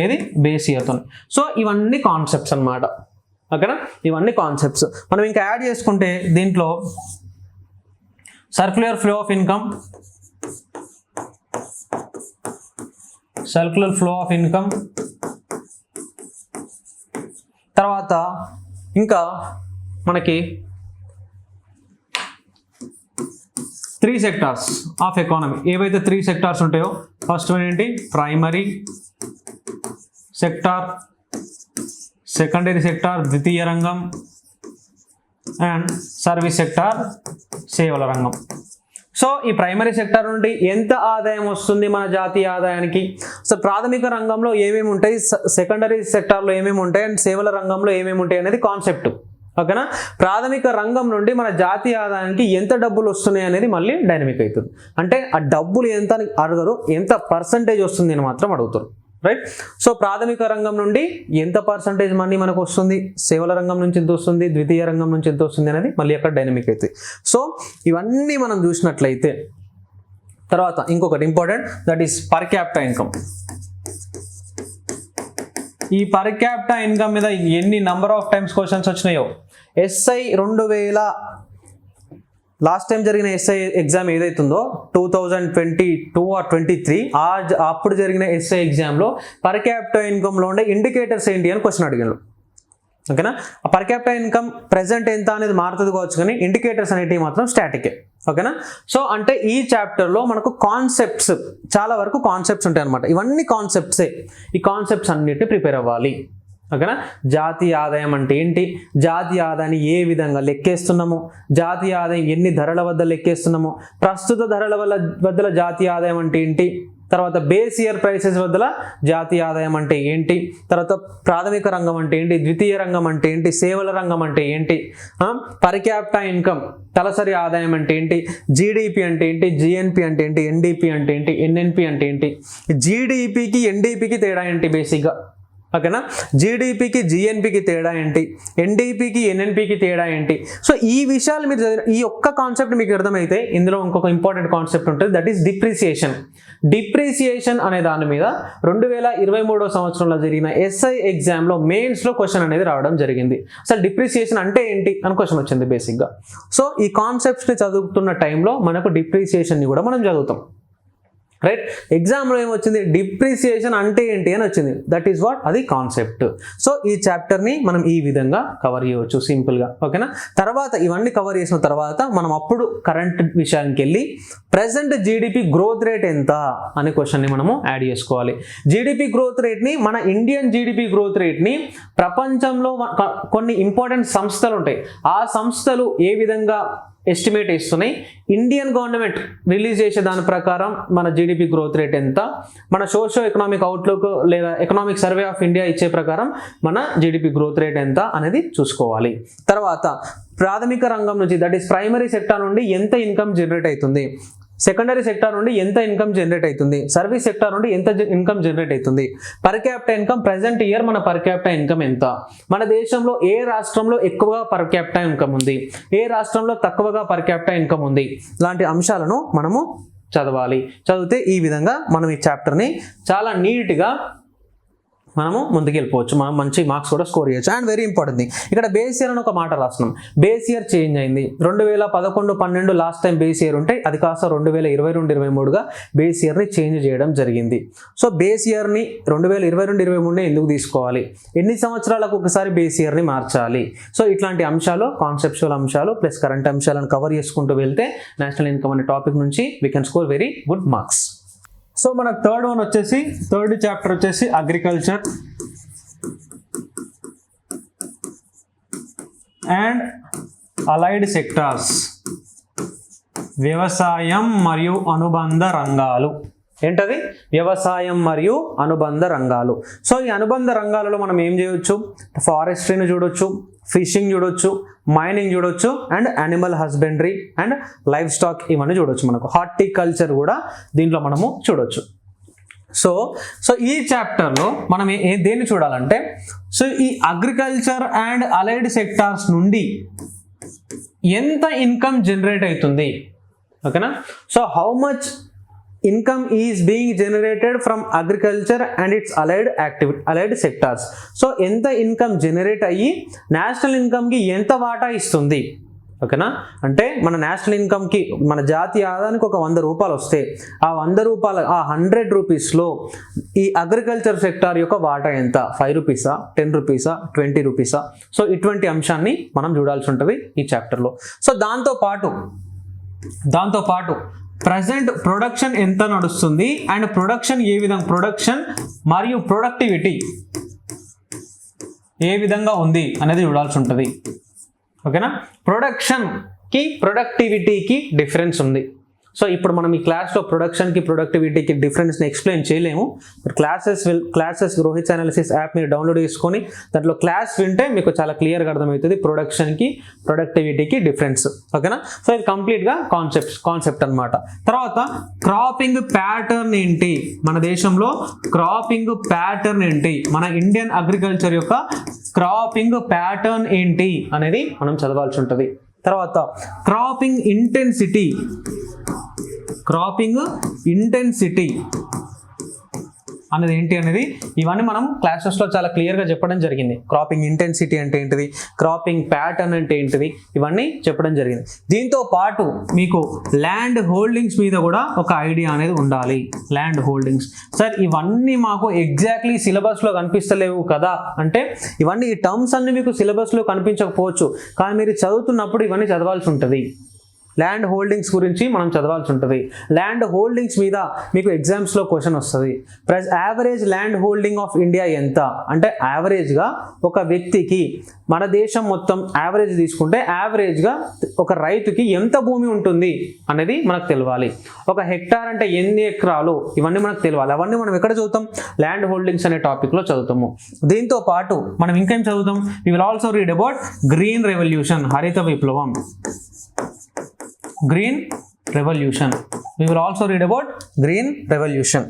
ఏది? బేస్ ఇయర్తో. సో ఇవన్నీ కాన్సెప్ట్స్ అన్నమాట. ఓకేనా? ఇవన్నీ కాన్సెప్ట్స్. మనం ఇంకా యాడ్ చేసుకుంటే దీంట్లో సర్క్యులర్ ఫ్లో ఆఫ్ ఇన్కమ్, తర్వాత ఇంకా మనకి 3 సెక్టార్స్ ఆఫ్ ఎకానమీ. ఏవైతే 3 సెక్టార్స్ ఉంటాయో ఫస్ట్ వన్ ఏంటి? ప్రైమరీ సెక్టార్, సెకండరీ సెక్టార్ ద్వితీయ రంగం అండ్ సర్వీస్ సెక్టార్ సేవల రంగం. సో ఈ ప్రైమరీ సెక్టార్ నుండి ఎంత ఆదాయం వస్తుంది మన జాతీయ ఆదాయానికి? సో ప్రాథమిక రంగంలో ఏమేమి ఉంటాయి, సెకండరీ సెక్టార్లో ఏమేమి ఉంటాయి అండ్ సేవల రంగంలో ఏమేమి ఉంటాయి అనేది కాన్సెప్ట్. ఓకేనా. ప్రాథమిక రంగం నుండి మన జాతీయ ఆదాయానికి ఎంత డబ్బులు వస్తున్నాయి అనేది మళ్ళీ డైనమిక్ అవుతుంది. అంటే ఆ డబ్బులు ఎంత అని అడగరు, ఎంత పర్సంటేజ్ వస్తుంది అని మాత్రం అడుగుతారు. రైట్. సో ప్రాథమిక రంగం నుండి ఎంత పర్సంటేజ్ మనీ మనకు వస్తుంది, సేవల రంగం నుంచి ఎంత వస్తుంది, ద్వితీయ రంగం నుంచి ఎంత వస్తుంది అనేది మళ్ళీ అక్కడ డైనమిక్ అవుతుంది. సో ఇవన్నీ మనం చూసినట్లయితే తర్వాత ఇంకొకటి important, that is per capita income. ఈ పర్ క్యాపిటా ఇన్కమ్ మీద ఎన్ని నంబర్ ఆఫ్ టైమ్స్ క్వశ్చన్స్ వచ్చినాయో. ఎస్ఐ 2000 లాస్ట్ టైం జరిగిన ఎస్ఐ ఎగ్జామ్ ఏదైతుందో 2022 or 23 అప్పుడు జరిగిన ఎస్ఐ ఎగ్జామ్లో పర్ క్యాపిటా ఇన్కమ్లో ఉండే ఇండికేటర్స్ ఏంటి అని క్వశ్చన్ అడిగారు. ఓకేనా. ఆ పర్ క్యాపిటా ఇన్కమ్ ప్రెసెంట్ ఎంత అనేది మారుతుంది కావచ్చు, కానీ ఇండికేటర్స్ అనేటివి మాత్రం స్టాటికే. ఓకేనా. సో అంటే ఈ చాప్టర్లో మనకు కాన్సెప్ట్స్, చాలా వరకు కాన్సెప్ట్స్ ఉంటాయి అనమాట. ఇవన్నీ కాన్సెప్ట్సే. ఈ కాన్సెప్ట్స్ అన్నిటిని ప్రిపేర్ అవ్వాలి. ఓకేనా. జాతీయ ఆదాయం అంటే ఏంటి, జాతీయ ఆదాయాన్ని ఏ విధంగా లెక్కేస్తున్నాము, జాతీయ ఆదాయం ఎన్ని ధరల వద్ద లెక్కేస్తున్నాము, ప్రస్తుత ధరల వద్ద జాతీయ ఆదాయం అంటే ఏంటి, తర్వాత బేస్ ఇయర్ ప్రైసెస్ వద్ద జాతీయ ఆదాయం అంటే ఏంటి, తర్వాత ప్రాథమిక రంగం అంటే ఏంటి, ద్వితీయ రంగం అంటే ఏంటి, సేవల రంగం అంటే ఏంటి, పర్ క్యాపిటా ఇన్కమ్ తలసరి ఆదాయం అంటే ఏంటి, జీడిపి అంటే ఏంటి, జిఎన్పి అంటే ఏంటి, ఎన్డిపి అంటే ఏంటి, ఎన్ఎన్పి అంటే ఏంటి, జీడిపికి ఎన్డిపికి తేడా ఏంటి బేసిక్గా. ఓకేనా. జీడిపికి జిఎన్పికి తేడా ఏంటి, ఎన్డిపికి ఎన్ఎన్పికి తేడా ఏంటి. సో ఈ విషయాలు మీరు ఈ ఒక్క కాన్సెప్ట్ మీకు అర్థమైతే ఇందులో ఇంకొక ఇంపార్టెంట్ కాన్సెప్ట్ ఉంటుంది, దట్ ఈస్ డిప్రిసియేషన్. డిప్రిసియేషన్ అనే దాని మీద 2023 సంవత్సరంలో జరిగిన ఎస్ఐ ఎగ్జామ్లో మెయిన్స్లో క్వశ్చన్ అనేది రావడం జరిగింది. అసలు డిప్రిసియేషన్ అంటే ఏంటి అని క్వశ్చన్ వచ్చింది బేసిక్గా. సో ఈ కాన్సెప్ట్స్ని చదువుతున్న టైంలో మనకు డిప్రిసియేషన్ని కూడా మనం చదువుతాం. రైట్. ఎగ్జామ్లో ఏమొచ్చింది, డిప్రిసియేషన్ అంటే ఏంటి అని వచ్చింది. దట్ ఈస్ వాట్, అది కాన్సెప్ట్. సో ఈ చాప్టర్ని మనం ఈ విధంగా కవర్ చేయవచ్చు సింపుల్గా. ఓకేనా. తర్వాత ఇవన్నీ కవర్ చేసిన తర్వాత మనం అప్పుడు కరెంట్ విషయానికి వెళ్ళి ప్రెసెంట్ జీడిపి గ్రోత్ రేట్ ఎంత అనే క్వశ్చన్ని మనము యాడ్ చేసుకోవాలి. జీడిపి గ్రోత్ రేట్ని, మన ఇండియన్ జీడిపి గ్రోత్ రేట్ని ప్రపంచంలో కొన్ని ఇంపార్టెంట్ సంస్థలు ఉంటాయి, ఆ సంస్థలు ఏ విధంగా ఎస్టిమేట్ ఇస్తున్నాయి, ఇండియన్ గవర్నమెంట్ రిలీజ్ చేసే దాని ప్రకారం మన జీడిపి గ్రోత్ రేట్ ఎంత, మన సోషో ఎకనామిక్ అవుట్లుక్ లేదా ఎకనామిక్ సర్వే ఆఫ్ ఇండియా ఇచ్చే ప్రకారం మన జీడిపి గ్రోత్ రేట్ ఎంత అనేది చూసుకోవాలి. తర్వాత ప్రాథమిక రంగం నుంచి, దట్ ఈస్ ప్రైమరీ సెక్టార్ నుండి ఎంత ఇన్కమ్ జనరేట్ అవుతుంది, సెకండరీ సెక్టార్ నుండి ఎంత ఇన్కమ్ జనరేట్ అవుతుంది, సర్వీస్ సెక్టార్ నుండి ఎంత ఇన్కమ్ జనరేట్ అవుతుంది, per capita income present year మన పర్ క్యాపిటా ఇన్కమ్ ఎంత, మన దేశంలో ఏ రాష్ట్రంలో ఎక్కువగా పర్ క్యాపిటా ఇన్కమ్ ఉంది, ఏ రాష్ట్రంలో తక్కువగా పర్ క్యాపిటా ఇన్కమ్ ఉంది, ఇలాంటి అంశాలను మనము చదవాలి. చదివితే ఈ విధంగా మనం ఈ చాప్టర్ని చాలా నీట్గా మనము ముందుకు వెళ్ళిపోవచ్చు, మనం మంచి మార్క్స్ కూడా స్కోర్ చేయొచ్చు. అండ్ వెరీ ఇంపార్టెంట్ ఇక్కడ బేస్ ఇయర్ అని ఒక మాట రాస్తున్నాం. బేస్ ఇయర్ చేంజ్ అయింది. 2011-12 లాస్ట్ టైం బేస్ ఇయర్ ఉంటే అది కాస్త 2022-23గా బేస్ ఇయర్ని చేంజ్ చేయడం జరిగింది. సో బేస్ ఇయర్ని 2022-23 ఎందుకు తీసుకోవాలి, ఎన్ని సంవత్సరాలకు ఒకసారి బేస్ ఇయర్ని మార్చాలి. సో ఇట్లాంటి అంశాలు, కాన్సెప్చువల్ అంశాలు ప్లస్ కరెంట్ అంశాలను కవర్ చేసుకుంటూ వెళ్తే నేషనల్ ఇన్కమ్ అనే టాపిక్ నుంచి we can score very good marks. So మనకు థర్డ్ చాప్టర్ వచ్చేసి అగ్రికల్చర్ అండ్ అలైడ్ సెక్టార్స్, వ్యవసాయం మరియు అనుబంధ రంగాలు. ఏంటది, వ్యవసాయం మరియు అనుబంధ రంగాలు. సో ఈ అనుబంధ రంగాలలో మనం ఏం చేయొచ్చు, ఫారెస్ట్రీని చూడొచ్చు, ఫిషింగ్ చూడొచ్చు, మైనింగ్ చూడొచ్చు, and animal husbandry and life stock ఇవన్నీ చూడొచ్చు. మనకు హార్టికల్చర్ కూడా దీంట్లో మనము చూడొచ్చు. సో ఈ చాప్టర్లో మనం దేన్ని చూడాలంటే, సో ఈ అగ్రికల్చర్ అండ్ అలైడ్ సెక్టార్స్ నుండి ఎంత ఇన్కమ్ జనరేట్ అవుతుంది. ఓకేనా. So how much income is being generated from agriculture and its allied sectors. So ఎంత ఇన్కమ్ జనరేట్ అయ్యి నేషనల్ ఇన్కమ్కి ఎంత వాటా ఇస్తుంది. ఓకేనా. అంటే మన నేషనల్ ఇన్కమ్కి, మన జాతీయ ఆదాయానికి ఒక 100 రూపాయలు వస్తే ఆ 100 రూపాయలు, ఆ 100 రూపీస్లో ఈ అగ్రికల్చర్ సెక్టార్ యొక్క వాటా ఎంత, 5 రూపీసా, 10 రూపీసా, 20 రూపీసా. సో ఇటువంటి అంశాన్ని మనం చూడాల్సి ఉంటుంది ఈ చాప్టర్లో. సో దాంతోపాటు ప్రజెంట్ ప్రొడక్షన్ ఎంత నడుస్తుంది అండ్ ప్రొడక్షన్ ఏ విధంగా, ప్రొడక్షన్ మరియు ప్రొడక్టివిటీ ఏ విధంగా ఉంది అనేది చూడాల్సి ఉంటుంది. ఓకేనా. ప్రొడక్షన్కి ప్రొడక్టివిటీకి డిఫరెన్స్ ఉంది. సో ఇప్పుడు మనం ఈ క్లాస్లో ప్రొడక్షన్కి ప్రొడక్టివిటీకి డిఫరెన్స్ని ఎక్స్ప్లెయిన్ చేయలేము. క్లాసెస్ రోహిత్ అనాలిసిస్ యాప్ మీరు డౌన్లోడ్ చేసుకొని దాంట్లో క్లాస్ వింటే మీకు చాలా క్లియర్గా అర్థమవుతుంది ప్రొడక్షన్కి ప్రొడక్టివిటీకి డిఫరెన్స్. ఓకేనా? సో ఇది కంప్లీట్గా కాన్సెప్ట్ అనమాట. తర్వాత క్రాపింగ్ ప్యాటర్న్ ఏంటి, మన దేశంలో క్రాపింగ్ ప్యాటర్న్ ఏంటి, మన ఇండియన్ అగ్రికల్చర్ యొక్క క్రాపింగ్ ప్యాటర్న్ ఏంటి అనేది మనం చదవాల్సి ఉంటుంది. తర్వాత క్రాపింగ్ ఇంటెన్సిటీ అనేది ఏంటి అనేది ఇవన్నీ మనం క్లాసెస్లో చాలా క్లియర్గా చెప్పడం జరిగింది. క్రాపింగ్ ఇంటెన్సిటీ అంటే ఏంటిది, క్రాపింగ్ ప్యాటర్న్ అంటే ఏంటిది, ఇవన్నీ చెప్పడం జరిగింది. దీంతో పాటు మీకు ల్యాండ్ హోల్డింగ్స్ మీద కూడా ఒక ఐడియా అనేది ఉండాలి. ల్యాండ్ హోల్డింగ్స్ సార్ ఇవన్నీ మాకు ఎగ్జాక్ట్లీ సిలబస్లో కనిపిస్తలేవు కదా అంటే, ఇవన్నీ ఈ టర్మ్స్ అన్ని మీకు సిలబస్లో కనిపించకపోవచ్చు, కానీ మీరు చదువుతున్నప్పుడు ఇవన్నీ చదవాల్సి ఉంటుంది. ల్యాండ్ హోల్డింగ్స్ గురించి మనం చదవాల్సి ఉంటుంది. ల్యాండ్ హోల్డింగ్స్ మీద మీకు ఎగ్జామ్స్లో క్వశ్చన్ వస్తుంది. Average land holding of India ఎంత అంటే, యావరేజ్గా ఒక వ్యక్తికి మన దేశం మొత్తం యావరేజ్ తీసుకుంటే యావరేజ్గా ఒక రైతుకి ఎంత భూమి ఉంటుంది అనేది మనకు తెలియాలి. ఒక హెక్టార్ అంటే ఎన్ని ఎకరాలు, ఇవన్నీ మనకు తెలియాలి. అవన్నీ మనం ఎక్కడ చదువుతాం, ల్యాండ్ హోల్డింగ్స్ అనే టాపిక్లో చదువుతాము. దీంతో పాటు మనం ఇంకేం చదువుతాం, we will also read about green revolution, హరిత విప్లవం. Green Revolution. We will also read about Green Revolution.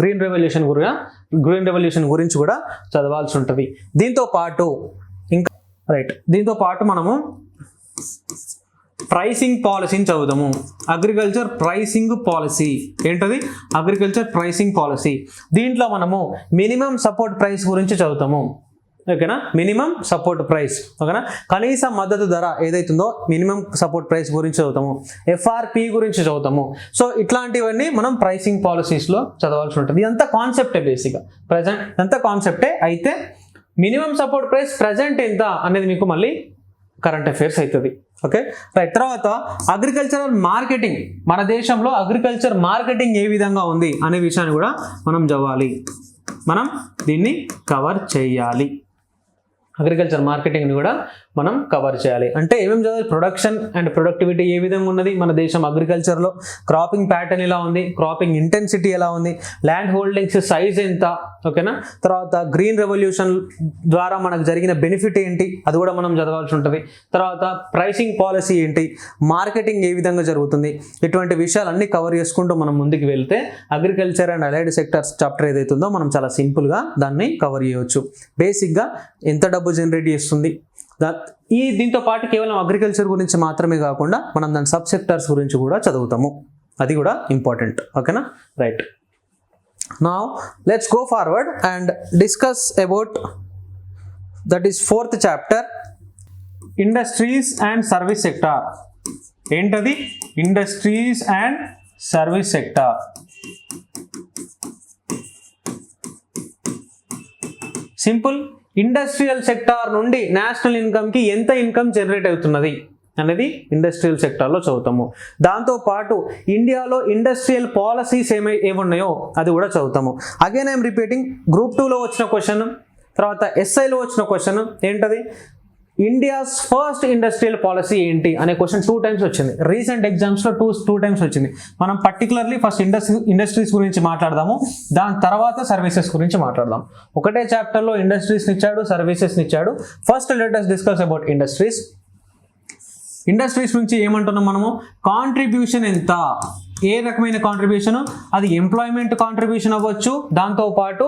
Green Revolution గురించి కూడా చదవాల్సి ఉంటుంది. దీంతో పాటు మనము ప్రైసింగ్ పాలసీని చదువుతాము. అగ్రికల్చర్ ప్రైసింగ్ పాలసీ ఏంటది, అగ్రికల్చర్ ప్రైసింగ్ పాలసీ. దీంట్లో మనము మినిమం సపోర్ట్ ప్రైస్ గురించి చదువుతాము. ఓకేనా, మినిమం సపోర్ట్ ప్రైస్. ఓకేనా, కనీస మద్దతు ధర ఏదైతుందో మినిమం సపోర్ట్ ప్రైస్ గురించి చదువుతాము. ఎఫ్ఆర్పి గురించి చదువుతాము. సో ఇట్లాంటివన్నీ మనం ప్రైసింగ్ పాలసీస్లో చదవాల్సి ఉంటుంది. ఇదంతా కాన్సెప్టే, బేసిక్గా ప్రజెంట్ అంతా కాన్సెప్టే. అయితే మినిమం సపోర్ట్ ప్రైస్ ప్రజెంట్ ఎంత అనేది మీకు మళ్ళీ కరెంట్ అఫైర్స్ అవుతుంది. Okay right. తర్వాత అగ్రికల్చరల్ మార్కెటింగ్, మన దేశంలో అగ్రికల్చర్ మార్కెటింగ్ ఏ విధంగా ఉంది అనే విషయాన్ని కూడా మనం చదవాలి. మనం దీన్ని కవర్ చేయాలి. అగ్రికల్చర్ మార్కెటింగ్ని కూడా మనం కవర్ చేయాలి. అంటే ఏమేమి చదవాలి, ప్రొడక్షన్ అండ్ ప్రొడక్టివిటీ ఏ విధంగా ఉన్నది మన దేశం అగ్రికల్చర్లో, క్రాపింగ్ ప్యాటర్న్ ఎలా ఉంది, క్రాపింగ్ ఇంటెన్సిటీ ఎలా ఉంది, ల్యాండ్ హోల్డింగ్స్ సైజ్ ఎంత. ఓకేనా, తర్వాత గ్రీన్ రెవల్యూషన్ ద్వారా మనకు జరిగిన బెనిఫిట్ ఏంటి అది కూడా మనం చదవాల్సి ఉంటుంది. తర్వాత ప్రైసింగ్ పాలసీ ఏంటి, మార్కెటింగ్ ఏ విధంగా జరుగుతుంది, ఇటువంటి విషయాలన్నీ కవర్ చేసుకుంటూ మనం ముందుకు వెళ్తే agriculture and allied sectors chapter ఏదైతుందో మనం చాలా సింపుల్గా దాన్ని కవర్ చేయవచ్చు. బేసిక్గా ఎంత డబ్బు జనరేట్ చేస్తుంది, దీంతో పాటు కేవలం అగ్రికల్చర్ గురించి మాత్రమే కాకుండా మనం దాని సబ్ సెక్టర్స్ గురించి కూడా చదువుతాము. అది కూడా ఇంపార్టెంట్. ఓకేనా right. Now let's go forward and discuss about that is 4th chapter, industries and service sector. ఏంటది, industries and service sector. Simple, industrial sector నుండి నేషనల్ ఇన్కమ్కి ఎంత ఇన్కమ్ జనరేట్ అవుతున్నది అనేది ఇండస్ట్రియల్ సెక్టార్లో చదువుతాము. దాంతోపాటు ఇండియాలో ఇండస్ట్రియల్ పాలసీస్ ఏమున్నాయో అది కూడా చదువుతాము. అగైన్ ఐఎమ్ రిపీటింగ్, గ్రూప్ 2లో వచ్చిన క్వశ్చన్, తర్వాత ఎస్ఐలో వచ్చిన క్వశ్చన్ ఏంటది, ఇండియాస్ ఫస్ట్ ఇండస్ట్రియల్ పాలసీ ఏంటి అనే క్వశ్చన్ 2 times వచ్చింది. రీసెంట్ ఎగ్జామ్స్లో 2 times వచ్చింది. మనం పర్టికులర్లీ ఫస్ట్ ఇండస్ట్రీస్ గురించి మాట్లాడదాము, దాని తర్వాత సర్వీసెస్ గురించి మాట్లాడదాం. ఒకటే చాప్టర్లో ఇండస్ట్రీస్ని ఇచ్చాడు, సర్వీసెస్ని ఇచ్చాడు. First let us discuss about industries. Industries నుంచి ఏమంటున్నాం మనము, కాంట్రిబ్యూషన్ ఎంత, ఏ రకమైన కాంట్రిబ్యూషన్, అది ఎంప్లాయ్మెంట్ కాంట్రిబ్యూషన్ అవ్వచ్చు, దాంతోపాటు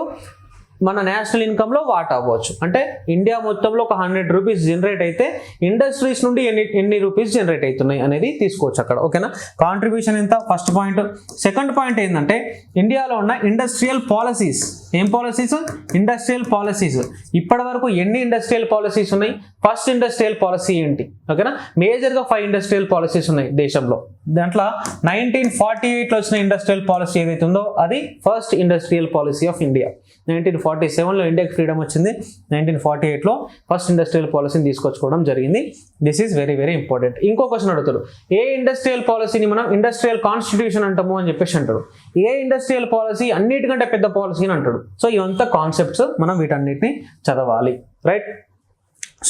మన నేషనల్ ఇన్కంలో వాటా అవ్వచ్చు. అంటే ఇండియా మొత్తంలో ఒక 100 రూపీస్ జనరేట్ అయితే ఇండస్ట్రీస్ నుండి ఎన్ని రూపీస్ జనరేట్ అవుతున్నాయి అనేది తీసుకోవచ్చు అక్కడ. ఓకేనా, కాంట్రిబ్యూషన్ ఎంత ఫస్ట్ పాయింట్. సెకండ్ పాయింట్ ఏంటంటే ఇండియాలో ఉన్న ఇండస్ట్రియల్ పాలసీస్. ఏం పాలసీస్, ఇండస్ట్రియల్ పాలసీస్. ఇప్పటి వరకు ఎన్ని ఇండస్ట్రియల్ పాలసీస్ ఉన్నాయి, ఫస్ట్ ఇండస్ట్రియల్ పాలసీ ఏంటి. ఓకేనా, మేజర్గా 5 ఇండస్ట్రియల్ పాలసీస్ ఉన్నాయి దేశంలో. దాంట్లో 1948లో వచ్చిన ఇండస్ట్రియల్ పాలసీ ఏదైతే ఉందో అది first industrial policy of India. 1947లో ఇండియాకి ఫ్రీడమ్ వచ్చింది. 1948లో ఫస్ట్ ఇండస్ట్రియల్ పాలసీని తీసుకొచ్చుకోవడం జరిగింది. This is very very important. ఇంకో క్వశ్చన్ అడుగుతారు, ఏ ఇండస్ట్రియల్ పాలసీని మనం ఇండస్ట్రియల్ కాన్స్టిట్యూషన్ అంటాము అని చెప్పేసి అంటాడు. ఏ ఇండస్ట్రియల్ పాలసీ అన్నిటికంటే పెద్ద పాలసీ అని అంటాడు. సో ఇవంతా కాన్సెప్ట్స్, మనం వీటన్నిటిని చదవాలి. రైట్.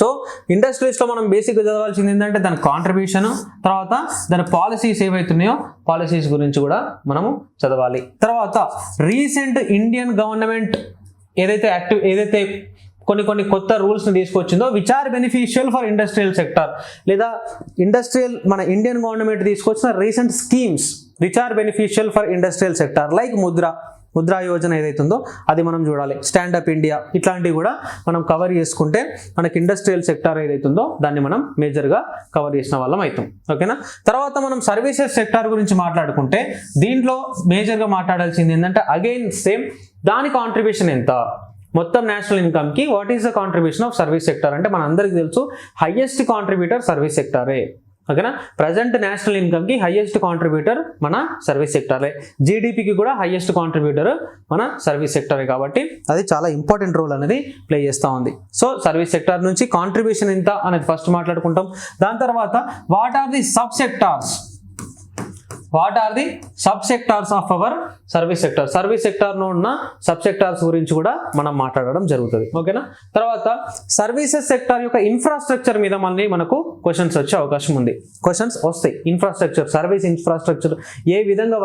సో ఇండస్ట్రీస్లో మనం బేసిక్గా చదవాల్సింది ఏంటంటే దాని కాంట్రిబ్యూషన్, తర్వాత దాని పాలసీస్ ఏవైతున్నాయో పాలసీస్ గురించి కూడా మనము చదవాలి. తర్వాత రీసెంట్ ఇండియన్ గవర్నమెంట్ ఏదైతే కొన్ని కొత్త రూల్స్ని తీసుకొచ్చిందో which are beneficial for industrial sector, లేదా మన ఇండియన్ గవర్నమెంట్ తీసుకొచ్చిన recent schemes which are beneficial for industrial sector like Mudra Yojana ఏదైతుందో అది మనం చూడాలి. స్టాండప్ ఇండియా ఇట్లాంటివి కూడా మనం కవర్ చేసుకుంటే మనకి ఇండస్ట్రియల్ సెక్టార్ ఏదైతుందో దాన్ని మనం మేజర్గా కవర్ చేసిన వాళ్ళం అవుతాం. ఓకేనా. తర్వాత మనం సర్వీసెస్ సెక్టార్ గురించి మాట్లాడుకుంటే దీంట్లో మేజర్గా మాట్లాడాల్సింది ఏంటంటే అగైన్ సేమ్ దాని కాంట్రిబ్యూషన్ ఎంత, మొత్తం నేషనల్ ఇన్కమ్కి what is the contribution of service sector అంటే మన అందరికీ తెలుసు హైయెస్ట్ కాంట్రిబ్యూటర్ సర్వీస్ సెక్టారే. ఓకేనా. ప్రజెంట్ నేషనల్ ఇన్కమ్కి హైయెస్ట్ కాంట్రిబ్యూటర్ మన సర్వీస్ సెక్టారే, జీడిపికి కూడా హైయెస్ట్ కాంట్రిబ్యూటర్ మన సర్వీస్ సెక్టారే. కాబట్టి అది చాలా ఇంపార్టెంట్ రోల్ అనేది ప్లే చేస్తూ ఉంది. సో సర్వీస్ సెక్టార్ నుంచి కాంట్రిబ్యూషన్ ఎంత అనేది ఫస్ట్ మాట్లాడుకుంటాం. దాని తర్వాత what are the sub sectors of our service sector, service సెక్టార్లో ఉన్న సబ్ సెక్టార్స్ గురించి కూడా మనం మాట్లాడడం జరుగుతుంది. ఓకేనా. తర్వాత సర్వీసెస్ సెక్టార్ యొక్క ఇన్ఫ్రాస్ట్రక్చర్ మీద మళ్ళీ మనకు క్వశ్చన్స్ వచ్చే అవకాశం ఉంది. క్వశ్చన్స్ వస్తాయి. ఇన్ఫ్రాస్ట్రక్చర్, సర్వీస్ ఇన్ఫ్రాస్ట్రక్చర్ ఏ విధంగా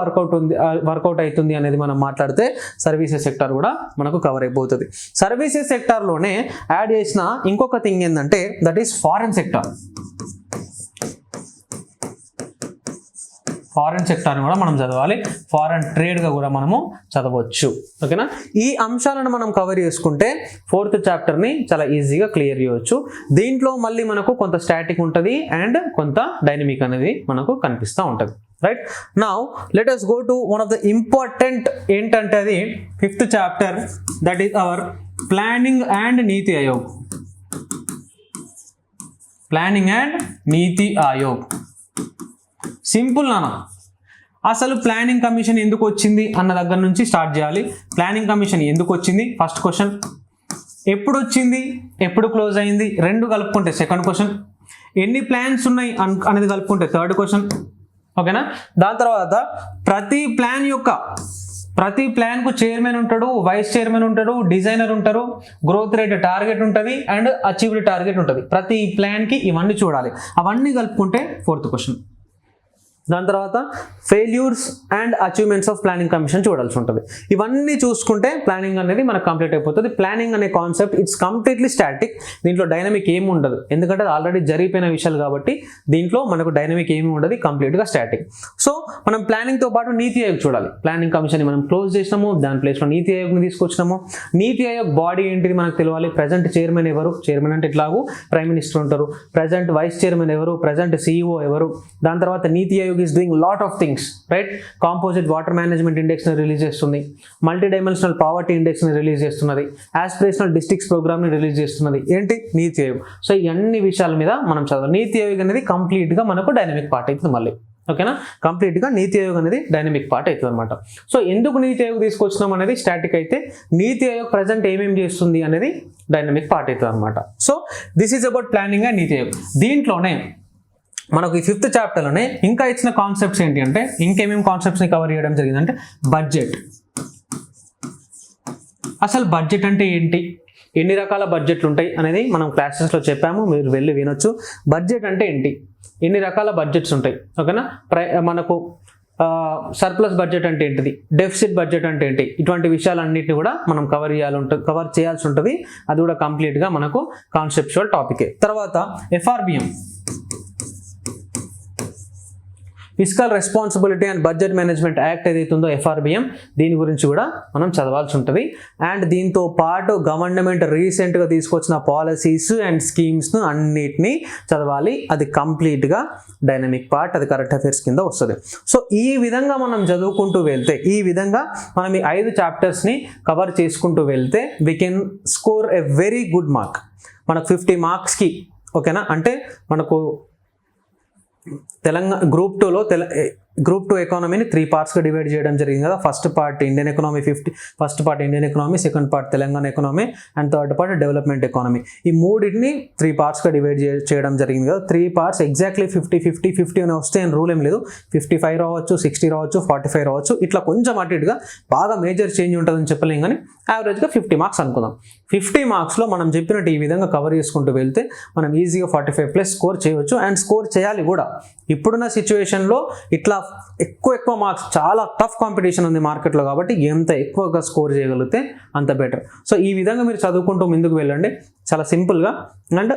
వర్కౌట్ అవుతుంది అనేది మనం మాట్లాడితే సర్వీసెస్ సెక్టార్ కూడా మనకు కవర్ అయిపోతుంది. సర్వీసెస్ సెక్టార్లోనే యాడ్ చేసిన ఇంకొక థింగ్ ఏంటంటే that is foreign sector. Foreign సెక్టార్ని కూడా మనం చదవాలి, ఫారెన్ ట్రేడ్గా కూడా మనము చదవచ్చు. ఓకేనా. ఈ అంశాలను మనం కవర్ చేసుకుంటే 4th చాప్టర్ని చాలా ఈజీగా క్లియర్ చేయవచ్చు. దీంట్లో మళ్ళీ మనకు కొంత స్టాటిక్ ఉంటుంది అండ్ కొంత డైనమిక్ అనేది మనకు కనిపిస్తూ ఉంటుంది. Right. Now let us go to one of the important ఏంటంటే అది 5th chapter that is our planning and NITI Aayog. Planning and NITI Aayog. Simple నాన్న. అసలు ప్లానింగ్ కమిషన్ ఎందుకు వచ్చింది అన్న దగ్గర నుంచి స్టార్ట్ చేయాలి. ప్లానింగ్ కమిషన్ ఎందుకు వచ్చింది ఫస్ట్ క్వశ్చన్, ఎప్పుడు వచ్చింది, ఎప్పుడు క్లోజ్ అయింది, రెండు కలుపుకుంటే సెకండ్ క్వశ్చన్, ఎన్ని ప్లాన్స్ ఉన్నాయి అనేది కలుపుకుంటే థర్డ్ క్వశ్చన్. ఓకేనా. దాని తర్వాత ప్రతి ప్లాన్కు చైర్మన్ ఉంటాడు, వైస్ చైర్మన్ ఉంటాడు, డిజైనర్ ఉంటారు, గ్రోత్ రేట్ టార్గెట్ ఉంటుంది అండ్ అచీవ్డ్ టార్గెట్ ఉంటుంది. ప్రతి ప్లాన్కి ఇవన్నీ చూడాలి. అవన్నీ కలుపుకుంటే 4th క్వశ్చన్. దాని తర్వాత failures and achievements of planning commission చూడాల్సి ఉంటుంది. ఇవన్నీ చూసుకుంటే ప్లానింగ్ అనేది మనకు కంప్లీట్ అయిపోతుంది. ప్లానింగ్ అనే కాన్సెప్ట్ ఇట్స్ కంప్లీట్లీ స్టాటిక్. దీంట్లో డైనమిక్ ఏమి ఉండదు, ఎందుకంటే ఆల్రెడీ జరిగిపోయిన విషయాలు కాబట్టి దీంట్లో మనకు డైనమిక్ ఏమి ఉండదు, కంప్లీట్గా స్టాటిక్. సో మనం ప్లానింగ్తో పాటు నీతి ఆయోగ్ చూడాలి. ప్లానింగ్ కమిషన్ని మనం క్లోజ్ చేసినాము, దాని ప్లేస్లో నీతి ఆయోగ్ని తీసుకొచ్చినాము. నీతి ఆయోగ్ బాడీ ఏంటిది మనకు తెలియాలి. ప్రజెంట్ చైర్మన్ ఎవరు, చైర్మన్ అంటే ఇట్లాగూ ప్రైమ్ మినిస్టర్ ఉంటారు. ప్రజెంట్ వైస్ చైర్మన్ ఎవరు, ప్రజెంట్ CEO ఎవరు. దాని తర్వాత నీతి Aayog is doing lot of things, right? Composite water management index ని రిలీజ్ చేస్తుంది, మల్టీ డైమెన్షనల్ పావర్టీ ఇండెక్స్ ని రిలీజ్ చేస్తున్నది, ఆస్పిరేషనల్ డిస్ట్రిక్ట్స్ ప్రోగ్రామ్ ని రిలీజ్ చేస్తున్నది. ఏంటి? నీతి ఆయోగ్. సో ఈ అన్ని విషయాల మీద మనం చదవాలి. నీతి ఆయోగ్ అనేది కంప్లీట్ గా మనకు డైనమిక్ పార్ట్ అవుతుంది మళ్ళీ. ఓకేనా. కంప్లీట్ గా నీతి ఆయోగ్ అనేది డైనమిక్ పార్ట్ అవుతుంది అనమాట. సో ఎందుకు నీతి ఆయోగ్ తీసుకొచ్చినాం అనేది స్టాటిక్ అయితే, నీతి ఆయోగ్ ప్రజెంట్ ఏమేమి చేస్తుంది అనేది డైనమిక్ పార్ట్ అవుతుంది అనమాట. So this is about planning and నీతి ఆయోగ్. దీంట్లోనే మనకు ఈ 5th చాప్టర్లోనే ఇంకా ఇచ్చిన కాన్సెప్ట్స్ ఏంటి అంటే, ఇంకేమేమి కాన్సెప్ట్స్ని కవర్ చేయడం జరిగిందంటే బడ్జెట్. అసలు బడ్జెట్ అంటే ఏంటి, ఎన్ని రకాల బడ్జెట్లు ఉంటాయి అనేది మనం క్లాసెస్లో చెప్పాము, మీరు వెళ్ళి వినొచ్చు. బడ్జెట్ అంటే ఏంటి, ఎన్ని రకాల బడ్జెట్స్ ఉంటాయి. ఓకేనా. మనకు సర్ప్లస్ బడ్జెట్ అంటే ఏంటిది, డెఫిసిట్ బడ్జెట్ అంటే ఏంటి, ఇటువంటి విషయాలన్నింటినీ కూడా మనం కవర్ చేయాల్సి ఉంటుంది. అది కూడా కంప్లీట్గా మనకు కాన్సెప్చువల్ టాపికే. తర్వాత FRBM, physical responsibility and budget management act ఏదైతే ఉందో FRBM, దీని గురించి కూడా మనం చదవాల్సి ఉంటుంది. అండ్ దీంతో పాటు గవర్నమెంట్ రీసెంట్గా తీసుకొచ్చిన పాలసీస్ అండ్ స్కీమ్స్ను అన్నిటినీ చదవాలి. అది కంప్లీట్గా డైనమిక్ పార్ట్, అది కరెంట్ అఫైర్స్ కింద వస్తుంది. సో ఈ విధంగా మనం చదువుకుంటూ వెళ్తే, ఈ విధంగా మనం ఈ 5 చాప్టర్స్ని కవర్ చేసుకుంటూ వెళ్తే we can score a very good mark. మనకు 50 మార్క్స్కి. ఓకేనా. అంటే మనకు తెలంగాణ గ్రూప్ 2లో గ్రూప్ 2 ఎకానమీని 3 పార్ట్స్గా డివైడ్ చేయడం జరిగింది కదా. First part Indian economy, second part Telangana economy and third part development economy. ఈ మూడింటిని 3 పార్ట్స్గా డివైడ్ చేయడం జరిగింది కదా. 3 పార్ట్స్ ఎగ్జాక్ట్లీ 50 అని వస్తే రూల్ ఏం లేదు. 55 రావచ్చు, 60 రావచ్చు, 45 రావచ్చు, ఇట్లా కొంచెం అటు ఇటుగా బాగా మేజర్ చేంజ్ ఉంటుందని చెప్పలేం, కానీ యావరేజ్గా 50 మార్క్స్ అనుకుందాం. 50 మార్క్స్లో మనం చెప్పినట్టు ఈ విధంగా కవర్ చేసుకుంటూ వెళ్తే మనం ఈజీగా 45+ స్కోర్ చేయవచ్చు అండ్ స్కోర్ చేయాలి కూడా. ఇప్పుడున్న సిచ్యువేషన్లో ఇట్లా ఎక్కువ మార్క్స్, చాలా టఫ్ కాంపిటీషన్ ఉంది మార్కెట్లో, కాబట్టి ఎంత ఎక్కువగా స్కోర్ చేయగలిగితే అంత బెటర్. సో ఈ విధంగా మీరు చదువుకుంటూ ముందుకు వెళ్ళండి, చాలా సింపుల్గా. అండ్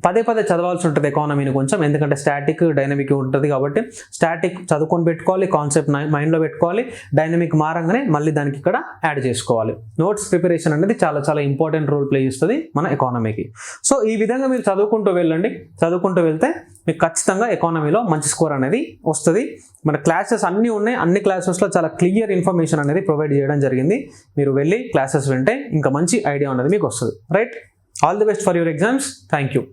పదే చదవాల్సి ఉంటుంది ఎకానమీని కొంచెం, ఎందుకంటే స్టాటిక్ డైనమిక్ ఉంటుంది కాబట్టి స్టాటిక్ చదువుకొని పెట్టుకోవాలి, కాన్సెప్ట్ మైండ్లో పెట్టుకోవాలి, డైనమిక్ మారంగానే మళ్ళీ దానికి ఇక్కడ యాడ్ చేసుకోవాలి. నోట్స్ ప్రిపరేషన్ అనేది చాలా ఇంపార్టెంట్ రోల్ ప్లే చేస్తుంది మన ఎకానమీకి. సో ఈ విధంగా మీరు చదువుకుంటూ వెళ్ళండి, చదువుకుంటూ వెళ్తే మీకు ఖచ్చితంగా ఎకానమీలో మంచి స్కోర్ అనేది వస్తుంది. మన క్లాసెస్ అన్నీ ఉన్నాయి, అన్ని క్లాసెస్లో చాలా క్లియర్ ఇన్ఫర్మేషన్ అనేది ప్రొవైడ్ చేయడం జరిగింది. మీరు వెళ్ళి క్లాసెస్ వింటే ఇంకా మంచి ఐడియా అనేది మీకు వస్తుంది. Right, all the best for your exams. Thank you.